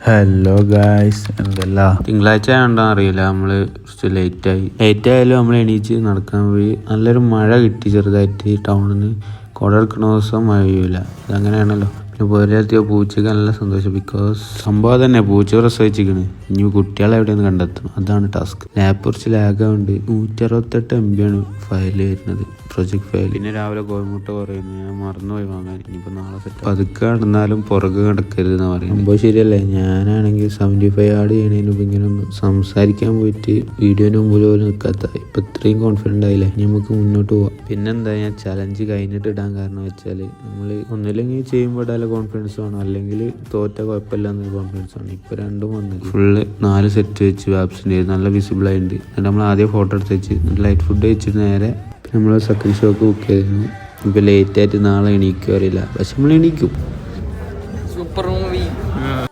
Hello guys, എന്തല്ല തിങ്കളാഴ്ച ആയതുകൊണ്ടാ അറിയില്ല, നമ്മള് കുറച്ച് ലേറ്റ് ആയാലും നമ്മൾ എണീച്ച് നടക്കാൻ പോയി. നല്ലൊരു മഴ കിട്ടി ചെറുതായിട്ട്. ടൗണിൽ നിന്ന് കുട എടുക്കുന്ന ദിവസം മഴ പെയ്യൂല, അതങ്ങനെയാണല്ലോ. പിന്നെ പോരെത്തിയ പൂച്ചക്ക് നല്ല സന്തോഷം. ബിക്കോസ് സംഭവം തന്നെ, പൂച്ച പ്രസവിച്ചിരിക്കണ്. ഇനി കുട്ടികളെ എവിടെയെന്ന് കണ്ടെത്തണം, അതാണ് ടാസ്ക്. ലാപ്പ് കുറച്ച് ലാഗാവുണ്ട്. 168 MB ആണ് ഫയൽ വരുന്നത്, പ്രൊജക്ട് ഫയൽ. പിന്നെ രാവിലെ കോഴിമുട്ട പറയുന്നു, ഞാൻ മറന്നുപോയി വാങ്ങാൻ. ഇനിയിപ്പോൾ നാളെ സെറ്റ്. പതുക്കെ നടന്നാലും പുറകെ കിടക്കരുത് എന്ന് പറയും. സംഭവം ശരിയല്ലേ? ഞാനാണെങ്കിൽ 75 ആഡ് ചെയ്യണതിന് മുമ്പ് ഇങ്ങനെ ഒന്ന് സംസാരിക്കാൻ പോയിട്ട് വീഡിയോന് മുമ്പിൽ പോലും നിൽക്കാത്ത. ഇപ്പം ഇത്രയും കോൺഫിഡൻ്റ് ആയില്ലേ, ഇനി നമുക്ക് മുന്നോട്ട് പോവാം. പിന്നെന്താ, ഞാൻ ചലഞ്ച് കഴിഞ്ഞിട്ട് ഇടാൻ കാരണം വെച്ചാൽ, നമ്മൾ ഒന്നില്ലെങ്കിൽ ചെയ്യുമ്പോൾ ഇടാൻ കോൺഫിഡൻസ് വേണം, അല്ലെങ്കിൽ തോറ്റ കുഴപ്പമില്ല എന്നൊരു കോൺഫിഡൻസ് ആണ്. ഇപ്പോൾ രണ്ടും വന്നില്ല. ഫുള്ള് 4 സെറ്റ് വെച്ച് വാപ്സിൻ്റെ നല്ല വിസിബിൾ ആയിട്ടുണ്ട്. എന്നിട്ട് നമ്മൾ ആദ്യം ഫോട്ടോ എടുത്ത് വെച്ച് ലൈറ്റ് ഫുഡ് വെച്ചിട്ട് നേരെ നമ്മൾ സെക്കൻഡ് ഷോക്ക് ബുക്ക് ചെയ്തിരുന്നു. ഇപ്പോൾ ലേറ്റായിട്ട് നാളെ എണീക്കും അറിയില്ല, പക്ഷെ നമ്മൾ എണീക്കും. Super movie